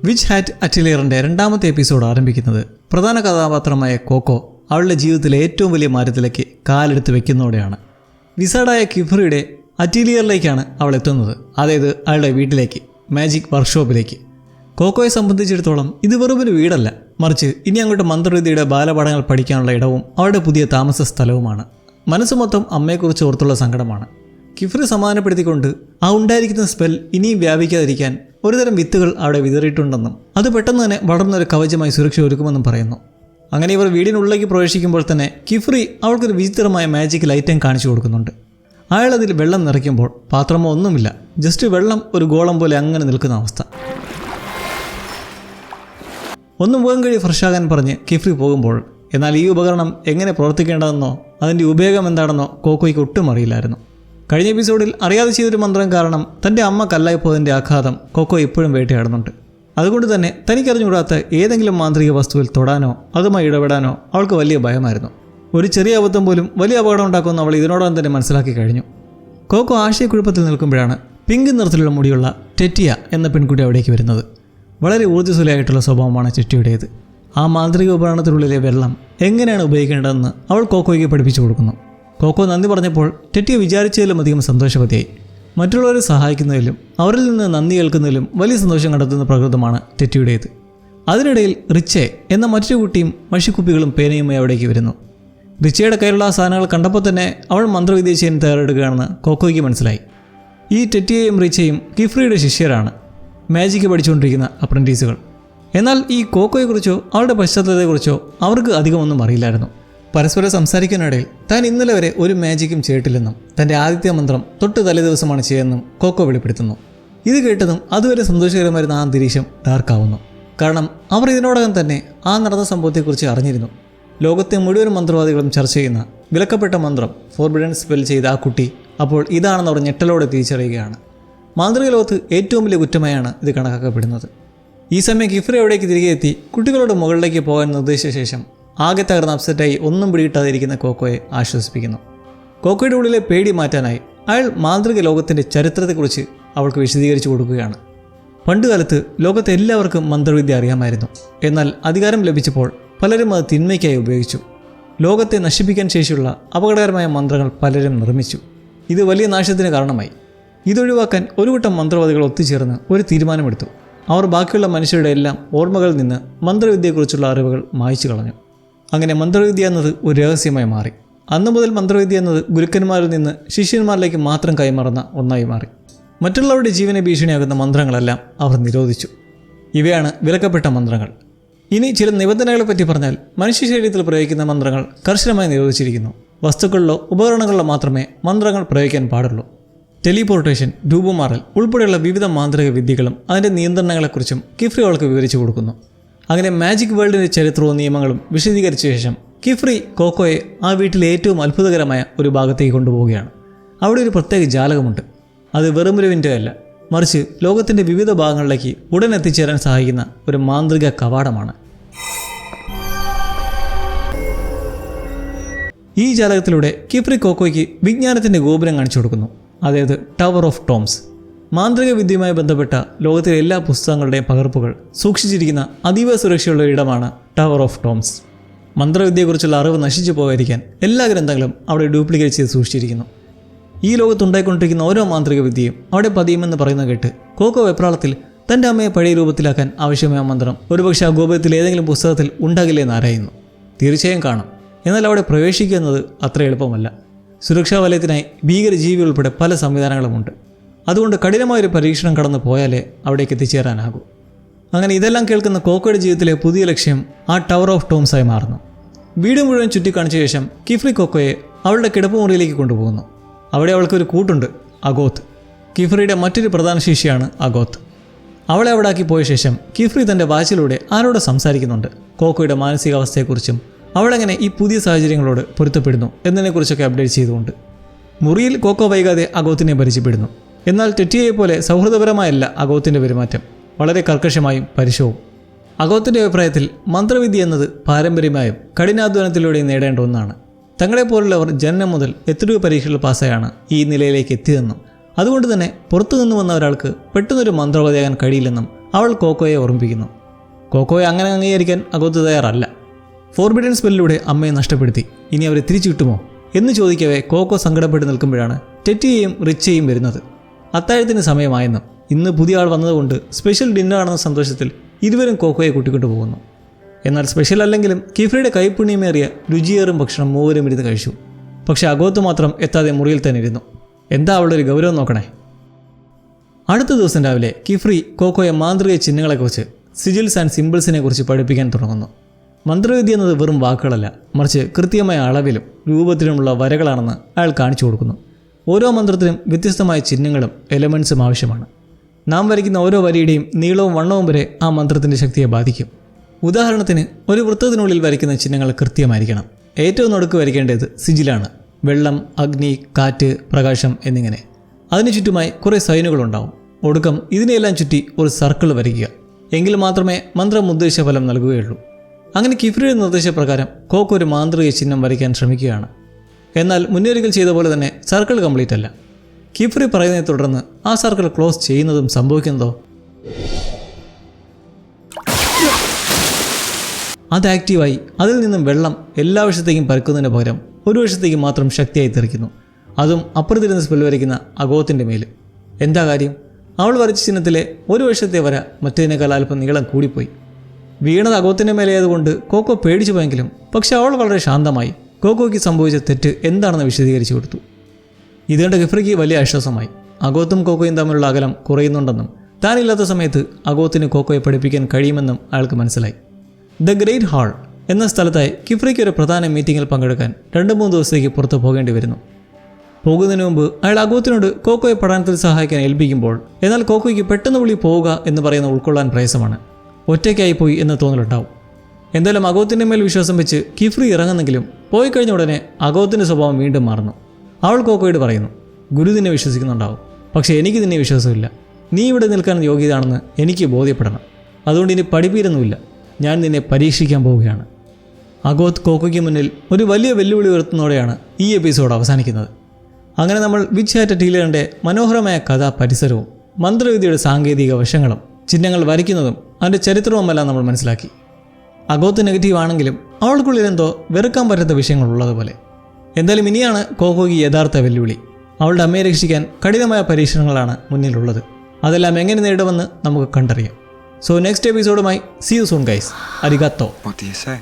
Which hat അറ്റിലിയറിൻ്റെ രണ്ടാമത്തെ episode ആരംഭിക്കുന്നത് പ്രധാന കഥാപാത്രമായ കോക്കോ അവളുടെ ജീവിതത്തിലെ ഏറ്റവും വലിയ മാറ്റത്തിലേക്ക് കാലെടുത്ത് വെക്കുന്നതോടെയാണ്. വിസാഡായ കിഫ്രിയുടെ അറ്റിലിയറിലേക്കാണ് അവൾ എത്തുന്നത്, അതായത് അവളുടെ വീട്ടിലേക്ക്, മാജിക് വർക്ക്ഷോപ്പിലേക്ക്. കോക്കോയെ സംബന്ധിച്ചിടത്തോളം ഇത് വെറുമൊരു വീടല്ല, മറിച്ച് ഇനി അങ്ങോട്ട് മന്ത്രവിദ്യയുടെ ബാലപാഠങ്ങൾ പഠിക്കാനുള്ള ഇടവും അവളുടെ പുതിയ താമസ സ്ഥലവുമാണ്. മനസ്സ് മൊത്തം അമ്മയെക്കുറിച്ച് ഓർത്തുള്ള സങ്കടമാണ്. കിഫ്രി സമാധാനപ്പെടുത്തിക്കൊണ്ട് ആ ഉണ്ടായിരിക്കുന്ന സ്പെൽ ഇനിയും വ്യാപിക്കാതിരിക്കാൻ ഒരുതരം വിത്തുകൾ അവിടെ വിതറിയിട്ടുണ്ടെന്നും അത് പെട്ടെന്ന് തന്നെ വളർന്നൊരു കവചമായി സുരക്ഷ ഒരുക്കുമെന്നും പറയുന്നു. അങ്ങനെ ഇവർ വീടിനുള്ളിലേക്ക് പ്രവേശിക്കുമ്പോൾ തന്നെ കിഫ്രി അവൾക്കൊരു വിചിത്രമായ മാജിക്കൽ ഐറ്റം കാണിച്ചു കൊടുക്കുന്നുണ്ട്. അയാൾ അതിൽ വെള്ളം നിറയ്ക്കുമ്പോൾ പാത്രമോ ഒന്നുമില്ല, ജസ്റ്റ് വെള്ളം ഒരു ഗോളം പോലെ അങ്ങനെ നിൽക്കുന്ന അവസ്ഥ. ഒന്ന് മുഖം കഴി ഫ്രഷാകാൻ പറഞ്ഞ് കിഫ്രി പോകുമ്പോൾ എന്നാൽ ഈ ഉപകരണം എങ്ങനെ പ്രവർത്തിക്കേണ്ടതെന്നോ അതിൻ്റെ ഉപയോഗം എന്താണെന്നോ കോക്കോയ്ക്ക് ഒട്ടും അറിയില്ലായിരുന്നു. കഴിഞ്ഞ എപ്പിസോഡിൽ അറിയാതെ ചെയ്തൊരു മന്ത്രം കാരണം തൻ്റെ അമ്മ കല്ലായിപ്പോയതിൻ്റെ ആഘാതം കോക്കോ ഇപ്പോഴും വേട്ടയാടുന്നുണ്ട്. അതുകൊണ്ട് തന്നെ തനിക്കറിഞ്ഞുകൂടാത്ത ഏതെങ്കിലും മാന്ത്രിക വസ്തുവിൽ തൊടാനോ അതുമായി ഇടപെടാനോ അവൾക്ക് വലിയ ഭയമായിരുന്നു. ഒരു ചെറിയ അബദ്ധം പോലും വലിയ അപകടം ഉണ്ടാക്കുമെന്ന് അവൾ ഇതിനോടകം തന്നെ മനസ്സിലാക്കി കഴിഞ്ഞു. കോക്കോ ആശയക്കുഴപ്പത്തിൽ നിൽക്കുമ്പോഴാണ് പിങ്ക് നിറത്തിലുള്ള മുടിയുള്ള ടെറ്റിയ എന്ന പെൺകുട്ടി അവിടേക്ക് വരുന്നത്. വളരെ ഊർജ്ജസ്വലയായിട്ടുള്ള സ്വഭാവമാണ് ടെറ്റിയുടേത്. ആ മാന്ത്രിക ഉപകരണത്തിനുള്ളിലെ വെള്ളം എങ്ങനെയാണ് ഉപയോഗിക്കേണ്ടതെന്ന് അവൾ കോക്കോയ്ക്ക് പഠിപ്പിച്ചു കൊടുക്കുന്നു. കോക്കോ നന്ദി പറഞ്ഞപ്പോൾ ടെറ്റിയെ വിചാരിച്ചതിലും അധികം സന്തോഷവതിയായി. മറ്റുള്ളവരെ സഹായിക്കുന്നതിലും അവരിൽ നിന്ന് നന്ദി കേൾക്കുന്നതിലും വലിയ സന്തോഷം കണ്ടെത്തുന്ന പ്രകൃതമാണ് ടെറ്റിയുടേത്. അതിനിടയിൽ റിച്ചെ എന്ന മറ്റൊരു കുട്ടിയും മഷിക്കുപ്പികളും പേനയുമായി അവിടേക്ക് വരുന്നു. റിച്ചയുടെ കയ്യിലുള്ള ആ സാധനങ്ങൾ കണ്ടപ്പോൾ തന്നെ അവൾ മന്ത്രവിദ്യ ചെയ്യാൻ തയ്യാറെടുക്കുകയാണെന്ന് കോക്കോയ്ക്ക് മനസ്സിലായി. ഈ ടെറ്റിയയും റിച്ചയും കിഫ്രിയുടെ ശിഷ്യരാണ്, മാജിക്ക് പഠിച്ചുകൊണ്ടിരിക്കുന്ന അപ്രൻറ്റീസുകൾ. എന്നാൽ ഈ കോക്കോയെക്കുറിച്ചോ അവളുടെ പശ്ചാത്തലത്തെക്കുറിച്ചോ അവർക്ക് അധികമൊന്നും അറിയില്ലായിരുന്നു. പരസ്പരം സംസാരിക്കാനിടയിൽ താൻ ഇന്നലെ വരെ ഒരു മാജിക്കും ചെയ്തിട്ടില്ലെന്നും തൻ്റെ ആദ്യത്തെ മന്ത്രം തൊട്ട് തലേ ദിവസമാണ് ചെയ്യുന്നതും കോക്കോ വെളിപ്പെടുത്തുന്നു. ഇത് കേട്ടതും അതുവരെ സന്തോഷകരമായിരുന്ന ആ അന്തരീക്ഷം ഡാർക്കാവുന്നു. കാരണം അവർ ഇതിനോടകം തന്നെ ആ നടന്ന സംഭവത്തെക്കുറിച്ച് അറിഞ്ഞിരുന്നു. ലോകത്തെ മുഴുവൻ മന്ത്രവാദികളും ചർച്ച ചെയ്യുന്ന വിലക്കപ്പെട്ട മന്ത്രം ഫോർബിഡൻ സ്പെൽ ചെയ്ത ആ കുട്ടി അപ്പോൾ ഇതാണെന്ന് അവർ ഞെട്ടലോടെ തിരിച്ചറിയുകയാണ്. മാന്ത്രിക ലോകത്ത് ഏറ്റവും വലിയ കുറ്റമായാണ് ഇത് കണക്കാക്കപ്പെടുന്നത്. ഈ സമയം കിഫ്രി അവിടേക്ക് തിരികെ എത്തി കുട്ടികളുടെ മുകളിലേക്ക് പോകാൻ നിർദ്ദേശിച്ച ശേഷം ആകെ തകർന്ന് അപ്സെറ്റായി ഒന്നും പിടികിട്ടാതിരിക്കുന്ന കോക്കോയെ ആശ്വസിപ്പിക്കുന്നു. കോക്കോയുടെ ഉള്ളിലെ പേടി മാറ്റാനായി അയാൾ മാന്ത്രിക ലോകത്തിൻ്റെ ചരിത്രത്തെക്കുറിച്ച് അവൾക്ക് വിശദീകരിച്ചു കൊടുക്കുകയാണ്. പണ്ടുകാലത്ത് ലോകത്തെ എല്ലാവർക്കും മന്ത്രവിദ്യ അറിയാമായിരുന്നു. എന്നാൽ അധികാരം ലഭിച്ചപ്പോൾ പലരും അത് തിന്മയ്ക്കായി ഉപയോഗിച്ചു. ലോകത്തെ നശിപ്പിക്കാൻ ശേഷിയുള്ള അപകടകരമായ മന്ത്രങ്ങൾ പലരും നിർമ്മിച്ചു. ഇത് വലിയ നാശത്തിന് കാരണമായി. ഇതൊഴിവാക്കാൻ ഒരു കൂട്ടം മന്ത്രവാദികൾ ഒത്തുചേർന്ന് ഒരു തീരുമാനമെടുത്തു. അവർ ബാക്കിയുള്ള മനുഷ്യരുടെ എല്ലാം ഓർമ്മകളിൽ നിന്ന് മന്ത്രവിദ്യയെക്കുറിച്ചുള്ള അറിവുകൾ മായ്ച്ചു കളഞ്ഞു. അങ്ങനെ മന്ത്രവിദ്യ എന്നത് ഒരു രഹസ്യമായി മാറി. അന്നു മുതൽ മന്ത്രവിദ്യ എന്നത് ഗുരുക്കന്മാരിൽ നിന്ന് ശിഷ്യന്മാരിലേക്ക് മാത്രം കൈമാറുന്ന ഒന്നായി മാറി. മറ്റുള്ളവരുടെ ജീവനെ ഭീഷണിയാകുന്ന മന്ത്രങ്ങളെല്ലാം അവർ നിരോധിച്ചു. ഇവയാണ് വിലക്കപ്പെട്ട മന്ത്രങ്ങൾ. ഇനി ചില നിബന്ധനകളെ പറ്റി പറഞ്ഞാൽ മനുഷ്യ ശരീരത്തിൽ പ്രയോഗിക്കുന്ന മന്ത്രങ്ങൾ കർശനമായി നിരോധിച്ചിരിക്കുന്നു. വസ്തുക്കളിലോ ഉപകരണങ്ങളിലോ മാത്രമേ മന്ത്രങ്ങൾ പ്രയോഗിക്കാൻ പാടുള്ളൂ. ടെലിപോർട്ടേഷൻ, രൂപമാറൽ ഉൾപ്പെടെയുള്ള വിവിധ മാന്ത്രിക വിദ്യകളും അതിൻ്റെ നിയന്ത്രണങ്ങളെക്കുറിച്ചും കിഫ്രി അവൾക്ക് വിവരിച്ചു കൊടുക്കുന്നു. അങ്ങനെ മാജിക് വേൾഡിൻ്റെ ചരിത്രവും നിയമങ്ങളും വിശദീകരിച്ച ശേഷം കിഫ്രി കോക്കോയെ ആ വീട്ടിലെ ഏറ്റവും അത്ഭുതകരമായ ഒരു ഭാഗത്തേക്ക് കൊണ്ടുപോവുകയാണ്. അവിടെ ഒരു പ്രത്യേക ജാലകമുണ്ട്. അത് വെറുമൊരു വിൻഡോ അല്ല, മറിച്ച് ലോകത്തിൻ്റെ വിവിധ ഭാഗങ്ങളിലേക്ക് ഉടൻ എത്തിച്ചേരാൻ സഹായിക്കുന്ന ഒരു മാന്ത്രിക കവാടമാണ്. ഈ ജാലകത്തിലൂടെ കിഫ്രി കോക്കോയ്ക്ക് വിജ്ഞാനത്തിൻ്റെ ഗോപുരം കാണിച്ചു കൊടുക്കുന്നു, അതായത് ടവർ ഓഫ് ടോംസ്. മാന്ത്രിക വിദ്യയുമായി ബന്ധപ്പെട്ട ലോകത്തിലെ എല്ലാ പുസ്തകങ്ങളുടെയും പകർപ്പുകൾ സൂക്ഷിച്ചിരിക്കുന്ന അതീവ സുരക്ഷയുള്ള ഇടമാണ് ടവർ ഓഫ് ടോംസ്. മന്ത്രവിദ്യയെക്കുറിച്ചുള്ള അറിവ് നശിച്ചു പോകാതിരിക്കാൻ എല്ലാ ഗ്രന്ഥങ്ങളും അവിടെ ഡ്യൂപ്ലിക്കേറ്റ് ചെയ്ത് സൂക്ഷിച്ചിരിക്കുന്നു. ഈ ലോകത്തുണ്ടായിക്കൊണ്ടിരിക്കുന്ന ഓരോ മാന്ത്രിക വിദ്യയും അവിടെ പതിയുമെന്ന് പറയുന്ന കേട്ട് കോക്കോ വെപ്രാളത്തിൽ തൻ്റെ അമ്മയെ പഴയ രൂപത്തിലാക്കാൻ ആവശ്യമായ മന്ത്രം ഒരുപക്ഷെ ആ ഗോപുരത്തിൽ ഏതെങ്കിലും പുസ്തകത്തിൽ ഉണ്ടാകില്ലെന്ന് ആരായുന്നു. തീർച്ചയായും കാണും, എന്നാൽ അവിടെ പ്രവേശിക്കുക എന്നത് അത്ര എളുപ്പമല്ല. സുരക്ഷാ വലയത്തിനായി ഭീകരജീവി ഉൾപ്പെടെ പല സംവിധാനങ്ങളുമുണ്ട്. അതുകൊണ്ട് കഠിനമായൊരു പരീക്ഷണം കടന്നു പോയാലേ അവിടേക്ക് എത്തിച്ചേരാനാകൂ. അങ്ങനെ ഇതെല്ലാം കേൾക്കുന്ന കോക്കോയുടെ ജീവിതത്തിലെ പുതിയ ലക്ഷ്യം ആ ടവർ ഓഫ് ടോംസായി മാറുന്നു. വീട് മുഴുവൻ ചുറ്റിക്കാണിച്ച ശേഷം കിഫ്രി കോക്കോയെ അവളുടെ കിടപ്പുമുറിയിലേക്ക് കൊണ്ടുപോകുന്നു. അവിടെ അവൾക്കൊരു കൂട്ടുണ്ട്, അഗോത്ത്. കിഫ്രിയുടെ മറ്റൊരു പ്രധാന ശിഷ്യയാണ് അഗോത്ത്. അവളെ അവിടെ ആക്കി പോയ ശേഷം കിഫ്രി തൻ്റെ വാച്ചിലൂടെ ആരോട് സംസാരിക്കുന്നുണ്ട്, കോക്കോയുടെ മാനസികാവസ്ഥയെക്കുറിച്ചും അവളെങ്ങനെ ഈ പുതിയ സാഹചര്യങ്ങളോട് പൊരുത്തപ്പെടുന്നു എന്നതിനെക്കുറിച്ചൊക്കെ അപ്ഡേറ്റ് ചെയ്തുകൊണ്ട്. മുറിയിൽ കോക്കോ വൈകാതെ അഗോത്തിനെ പരിചയപ്പെടുന്നു. എന്നാൽ ടെറ്റിയെപ്പോലെ സൗഹൃദപരമായല്ല അഗോത്തിൻ്റെ പെരുമാറ്റം, വളരെ കർക്കശമായും പരുഷവും. അഗോത്തിൻ്റെ അഭിപ്രായത്തിൽ മന്ത്രവിദ്യ എന്നത് പാരമ്പര്യമായും കഠിനാധ്വാനത്തിലൂടെയും നേടേണ്ട ഒന്നാണ്. തങ്ങളെപ്പോലുള്ളവർ ജനനം മുതൽ എത്രയോ പരീക്ഷകൾ പാസ്സായാണ് ഈ നിലയിലേക്ക് എത്തിയതെന്നും അതുകൊണ്ട് തന്നെ പുറത്തു നിന്ന് വന്ന ഒരാൾക്ക് പെട്ടെന്നൊരു മന്ത്രവാദിയാകാൻ കഴിയില്ലെന്നും അവൾ കോക്കോയെ ഓർമ്മിപ്പിക്കുന്നു. കോക്കോയെ അങ്ങനെ അംഗീകരിക്കാൻ അഗോത്ത് തയ്യാറല്ല. ഫോർബിഡൻ സ്പെല്ലിലൂടെ അമ്മയെ നഷ്ടപ്പെടുത്തി, ഇനി അവരെ തിരിച്ചു കിട്ടുമോ എന്ന് ചോദിക്കവേ കോക്കോ സങ്കടപ്പെട്ട് നിൽക്കുമ്പോഴാണ് ടെറ്റിയെയും റിച്ചയും വരുന്നത്. അത്താഴത്തിന് സമയമായെന്നും ഇന്ന് പുതിയ ആൾ വന്നതുകൊണ്ട് സ്പെഷ്യൽ ഡിന്നറാണെന്ന സന്തോഷത്തിൽ ഇരുവരും കോക്കോയെ കൂട്ടിക്കൊണ്ടു പോകുന്നു. എന്നാൽ സ്പെഷ്യൽ അല്ലെങ്കിലും കിഫ്രിയുടെ കൈപ്പുണ്യമേറിയ രുചിയേറും ഭക്ഷണം മൂവരും ഇരുന്ന് കഴിച്ചു. പക്ഷെ അഗോത്ത് മാത്രം എത്താതെ മുറിയിൽ തന്നെ ഇരുന്നു. എന്താ അവളുടെ ഒരു ഗൗരവം നോക്കണേ. അടുത്ത ദിവസം രാവിലെ കിഫ്രി കോക്കോയെ മാന്ത്രിക ചിഹ്നങ്ങളെക്കുറിച്ച്, സിജിൽസ് ആൻഡ് സിമ്പിൾസിനെ കുറിച്ച് പഠിപ്പിക്കാൻ തുടങ്ങുന്നു. മന്ത്രവിദ്യ എന്നത് വെറും വാക്കുകളല്ല, മറിച്ച് കൃത്യമായ അളവിലും രൂപത്തിലുമുള്ള വരകളാണെന്ന് അയാൾ കാണിച്ചു കൊടുക്കുന്നു. ഓരോ മന്ത്രത്തിനും വ്യത്യസ്തമായ ചിഹ്നങ്ങളും എലമെൻസും ആവശ്യമാണ്. നാം വരയ്ക്കുന്ന ഓരോ വരിയുടെയും നീളവും വണ്ണവും വരെ ആ മന്ത്രത്തിൻ്റെ ശക്തിയെ ബാധിക്കും. ഉദാഹരണത്തിന് ഒരു വൃത്തത്തിനുള്ളിൽ വരയ്ക്കുന്ന ചിഹ്നങ്ങൾ കൃത്യമായിരിക്കണം. ഏറ്റവും നടുക്ക് വരയ്ക്കേണ്ടത് സിജിലാണ്. വെള്ളം, അഗ്നി, കാറ്റ്, പ്രകാശം എന്നിങ്ങനെ. അതിനു ചുറ്റുമായി കുറേ സൈനുകളുണ്ടാവും. ഒടുക്കം ഇതിനെയെല്ലാം ചുറ്റി ഒരു സർക്കിൾ വരയ്ക്കുക. എങ്കിൽ മാത്രമേ മന്ത്രം ഉദ്ദേശിച്ച ഫലം നൽകുകയുള്ളൂ. അങ്ങനെ കിഫ്രിയുടെ നിർദ്ദേശപ്രകാരം കോക്കോ ഒരു മാന്ത്രിക ചിഹ്നം വരയ്ക്കാൻ ശ്രമിക്കുകയാണ്. എന്നാൽ മുന്നൊരിക്കൽ ചെയ്ത പോലെ തന്നെ സർക്കിൾ കംപ്ലീറ്റ് അല്ല. കിഫ്രി പറയുന്നതിനെ തുടർന്ന് ആ സർക്കിൾ ക്ലോസ് ചെയ്യുന്നതും സംഭവിക്കുന്നതോ അത് ആക്റ്റീവായി അതിൽ നിന്നും വെള്ളം എല്ലാ വശത്തേക്കും പരക്കുന്നതിന് പകരം ഒരു വശത്തേക്ക് മാത്രം ശക്തിയായി തെറിക്കുന്നു. അതും അപ്പുറത്തിരുന്ന് സ്പെൽ വരയ്ക്കുന്ന അഗോത്തിൻ്റെ മേൽ. എന്താ കാര്യം? അവൾ വരച്ച ചിഹ്നത്തിലെ ഒരു വശത്തെ വര മറ്റേതിനേക്കാൾ അല്പം നീളം കൂടിപ്പോയി. വീണത് അഗോത്തിൻ്റെ മേലെയായതുകൊണ്ട് കോക്കോ പേടിച്ചു പോയെങ്കിലും പക്ഷെ അവൾ വളരെ ശാന്തമായി കോക്കോയ്ക്ക് സംഭവിച്ച തെറ്റ് എന്താണെന്ന് വിശദീകരിച്ചു കൊടുത്തു. ഇതുകൊണ്ട് കിഫ്രിക്ക് വലിയ ആശ്വാസമായി. അഗോത്തും കോക്കോയും തമ്മിലുള്ള അകലം കുറയുന്നുണ്ടെന്നും താനില്ലാത്ത സമയത്ത് അഗോത്തിന് കോക്കോയെ പഠിപ്പിക്കാൻ കഴിയുമെന്നും അയാൾക്ക് മനസ്സിലായി. ദ ഗ്രേറ്റ് ഹാൾ എന്ന സ്ഥലത്തായി കിഫ്രിക്ക് ഒരു പ്രധാന മീറ്റിങ്ങിൽ പങ്കെടുക്കാൻ 2-3 ദിവസത്തേക്ക് പുറത്തു പോകേണ്ടി വരുന്നു. പോകുന്നതിന് മുമ്പ് അയാൾ അഗോത്തിനോട് കോക്കോയെ പഠനത്തിൽ സഹായിക്കാൻ ഏൽപ്പിക്കുമ്പോൾ എന്നാൽ കോക്കോയ്ക്ക് പെട്ടെന്ന് വിളി പോവുക എന്ന് പറയുന്ന ഉൾക്കൊള്ളാൻ പ്രയാസമാണ്. ഒറ്റയ്ക്കായി പോയി എന്ന തോന്നലുണ്ടാവും. എന്തായാലും അഗോത്തിൻ്റെ മേൽ വിശ്വാസം വെച്ച് കിഫ്രി ഇറങ്ങുന്നെങ്കിലും പോയി കഴിഞ്ഞ ഉടനെ അഗോത്തിൻ്റെ സ്വഭാവം വീണ്ടും മാറുന്നു. അവൾ കോക്കോയോട് പറയുന്നു, ഗുരു നിന്നെ വിശ്വസിക്കുന്നുണ്ടാവും, പക്ഷേ എനിക്ക് നിന്നെ വിശ്വാസമില്ല. നീ ഇവിടെ നിൽക്കാൻ യോഗ്യതാണെന്ന് എനിക്ക് ബോധ്യപ്പെടണം. അതുകൊണ്ട് ഇനി പഠിപ്പീരൊന്നുമില്ല, ഞാൻ നിന്നെ പരീക്ഷിക്കാൻ പോവുകയാണ്. അഗോത്ത് കോക്കോയ്ക്ക് മുന്നിൽ ഒരു വലിയ വെല്ലുവിളി ഉയർത്തുന്നതോടെയാണ് ഈ എപ്പിസോഡ് അവസാനിക്കുന്നത്. അങ്ങനെ നമ്മൾ വിച്ച് ഹാറ്റ് എ ടീലറിൻ്റെ മനോഹരമായ കഥാ പരിസരവും മന്ത്രവിദ്യയുടെ സാങ്കേതിക വശങ്ങളും ചിഹ്നങ്ങൾ വരയ്ക്കുന്നതും അതിൻ്റെ ചരിത്രവുമെല്ലാം നമ്മൾ മനസ്സിലാക്കി. അഗോത്ത് നെഗറ്റീവ് ആണെങ്കിലും അവൾക്കുള്ളിൽ എന്തോ വെറുക്കാൻ പറ്റാത്ത വിഷയങ്ങളുള്ളതുപോലെ. എന്തായാലും ഇനിയാണ് കോക്കോയ്ക്ക് യഥാർത്ഥ വെല്ലുവിളി. അവളുടെ അമ്മയെ രക്ഷിക്കാൻ കഠിനമായ പരീക്ഷണങ്ങളാണ് മുന്നിലുള്ളത്. അതെല്ലാം എങ്ങനെ നേടുമെന്ന് നമുക്ക് കണ്ടറിയാം. സോ നെക്സ്റ്റ് എപ്പിസോഡുമായി സീ യു സൂൺ ഗൈസ്. അരിഗാത്തോ. What do you say?